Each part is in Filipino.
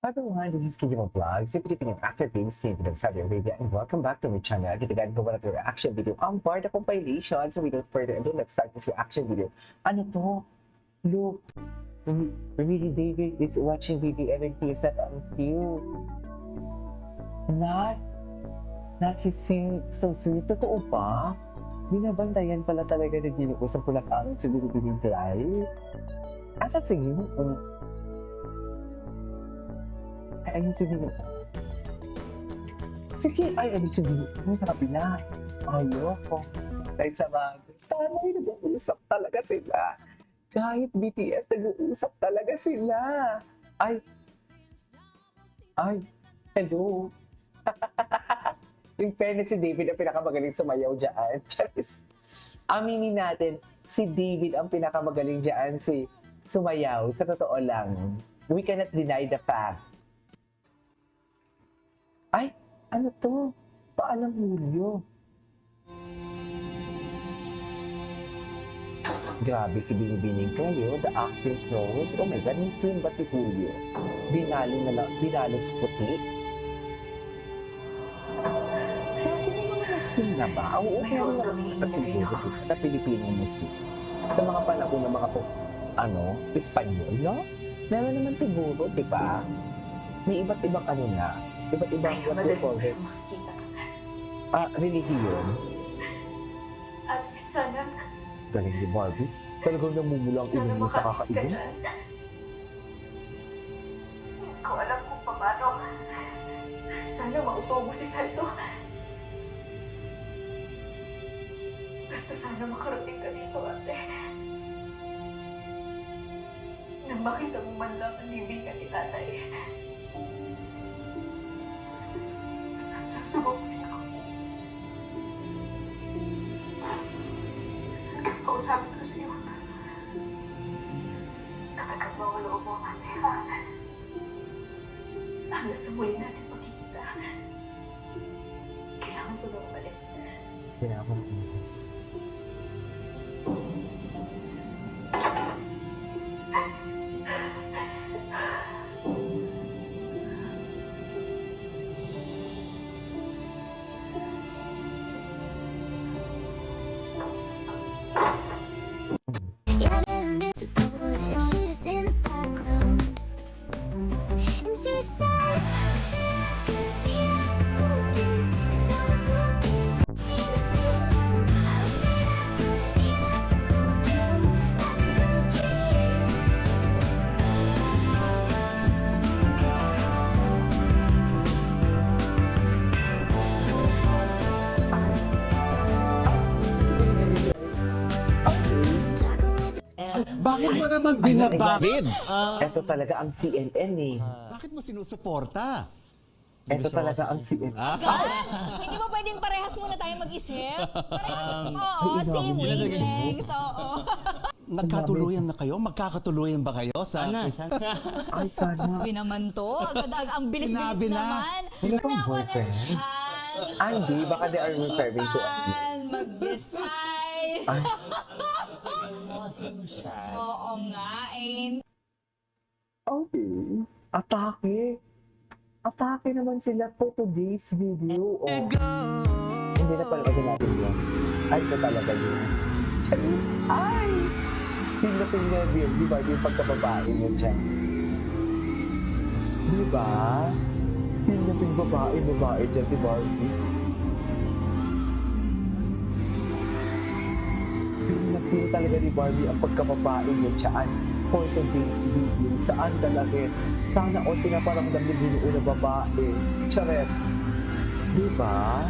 Hi everyone, this is Kijimo Vlog, si Pilipinong actor James Steven of Saudi Arabia, and welcome back to my channel. Kitigan ko na ito reaction video ang part of compilation. So without further ado, let's start this reaction video. Ano to? Look, really David is watching baby and he is not on cute. Not his so sweet. Totoo ba? Binabantayan pala talaga na ginuusap ko lang ang si Bilibili Drive. Asa singin? Ayun sabihin. Sige, ayun sabihin. Ay, sa kapila. Ayoko. Dahil sa bagay. Paano nag-uusap talaga sila? Kahit BTS, nag-uusap talaga sila. Hello. Yung fairness si David ang pinakamagaling sumayaw dyan. Charis. Aminin natin, si David ang pinakamagaling dyan si sumayaw. Sa totoo lang, we cannot deny the fact. Ano to? Paalam Julio. Grabe si Binibining Julio, the acting pros. Oh my God, Muslim ba si Julio? Binalot sa puti. Bakit yung mga Muslim na ba? Oo, meron na kami na siguro na Pilipinong Muslim. Sa mga panahon ng mga Espanyol, no? Meron naman siguro, di ba? May iba't ibang iba't ibang what we call this. Relihiyon. At sana, Galing ni Barbie. Talagang namumula ang sana ilong niya sa makaalis ka kakainom. dyan. Hindi ko alam kung paano. Sana mautobo si Santo. Basta sana makarating ka dito, ate. Nang makita mo man lang ang libingan ni tatay. Susubukin ako. Kausapin ko sa'yo. Natagal mo ang loob mo, ate, ha? Hanggang sa muli natin magkikita. Kailangan ko na umalis. Kailangan ko umalis. Bakit mo naman binabakit? Ito talaga ang CNN eh. Bakit mo sinusuporta? Ito talaga ang CNN. Hindi ba pwedeng parehas muna tayo mag-isip? Oo, same wavelength. Oo. Nagkatuluyan na kayo? Magkakatuluyan ba kayo sa... Ay, sana. Sabi naman to. Ang bilis-bilis Sinabi na. naman. Sino bang boyfriend? Hindi, baka they are referring to Mag-decide. Ay, Oo nga eh. okay. Atake naman sila for today's video. Oh. Hindi na pala natin yun. Ay, ito talaga yun. Charis! Ay! Pinating na yun. Di ba? Yung pagkababae mo dyan. Di ba? Pinating babae dyan si Barbie. Pinapin talaga ni Barbie ang pagkababae niya dyan for today's video. Saan dalagin? Sana o pinaparamdam ni Binuo na babae. Chares. Diba?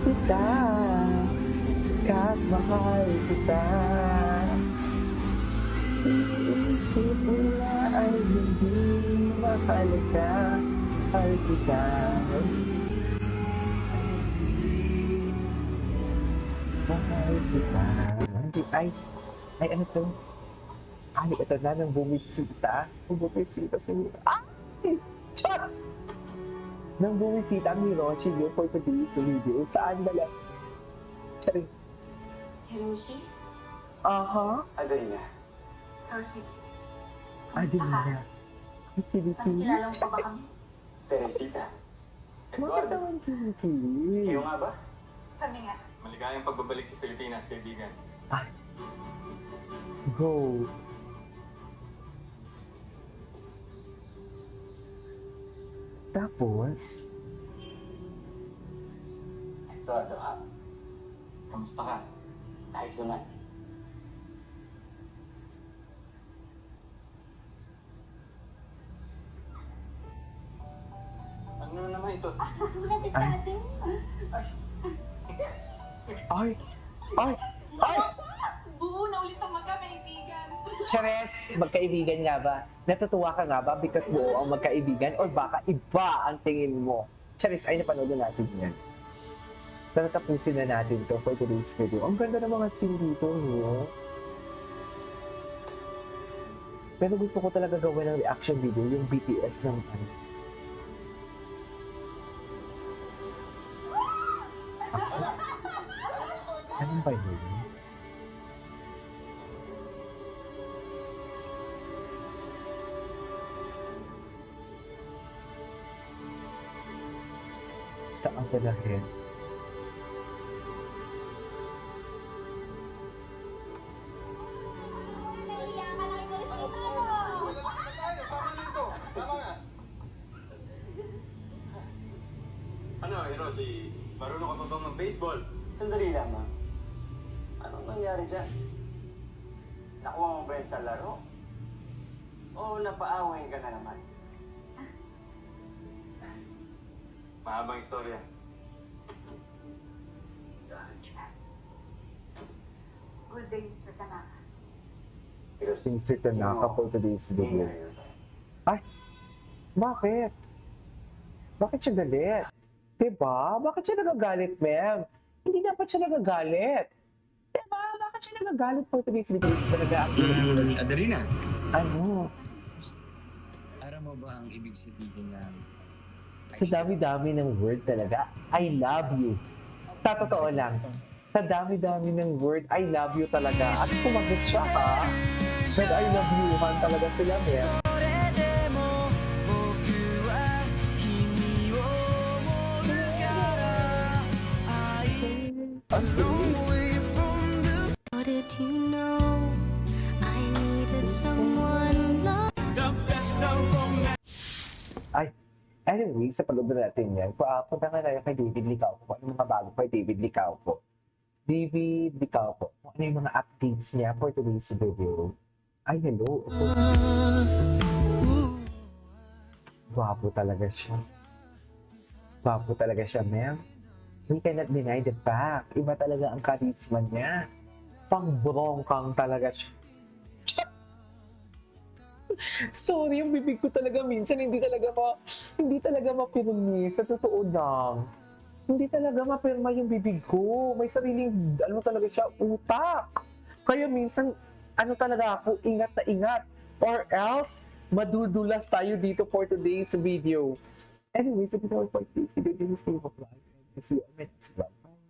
Kita. Kahit mahal kita. Iisip nila ay hindi mahal ka. Mahal kita. Mahal kita. Ay, ano to? Ay, ito na nang bumisita. Bumisita si... Ay! Diyos! Nang bumisita ang Hiroshi yun for today's video. Saan ba lang? Charing. Hiroshi? Aha. Hiroshi. Adelina. Nakilala mo pa ba kami? Teresita. Bakit Eduardo. naman kinikili? Kayo nga ba? Kami nga. Maligayang pagbabalik sa Pilipinas, kaibigan. Go. Tapos, Eduardo, ha? Kamusta ka? Ayos naman. Ano naman ito? ay, ay, ay! Buo na ulit ang magkakaibigan. Chares, magkaibigan nga ba? Natutuwa ka nga ba because buo ang magkaibigan or baka iba ang tingin mo? Chares, ay napanood na natin yan. Pero tapusin na natin to for today's video. Ang ganda ng mga scene dito, no? Pero gusto ko talaga gawin ng reaction video yung BTS ng ano. Anong ba yun? Saan ka na rin? Naiiyak ka lang ito. Ano, Rosie? Marunong ka pa bang mag-baseball? Sandali lamang. Anong nangyari dyan? Nakuha mo ba yan sa laro? O napaaway ka na naman? Mahabang istorya. Good day, Mr. Tanaka. Insert na naka for today's video. Ay! Bakit? Bakit siya galit? Diba? Bakit siya nagagalit, ma'am? Hindi dapat siya nagagalit. Diba? Bakit siya nagagalit for today's video? Talaga Adelina, ano? alam mo ba ang ibig sabihin ng Sa dami-dami ng word talaga, I love you. Sa totoo lang, sa dami-dami ng word, I love you talaga. At sumagot siya, ha? But I love you, han talaga sila, ma'am. How did you know I needed someone like Ay, anyway, sa panood na natin yan, punta nga tayo kay David Licauco. Ano mga bago kay David Licauco? David Licauco, ano yung mga updates niya for today's video? Ay, hello. Gwapo talaga siya. Gwapo talaga siya, ma'am. We cannot deny the fact. Iba talaga ang charisma niya. Pang-brongkang talaga siya. Sorry, yung bibig ko talaga minsan hindi talaga mapirmi. Sa totoo lang. Hindi talaga mapirma yung bibig ko. May sariling, ano talaga siya, utak. Kaya minsan, ano talaga ako, ingat na ingat. Or else, madudulas tayo dito for today's video. Anyway, so before for today's video, this is Faye Vlog. See you on my next vlog.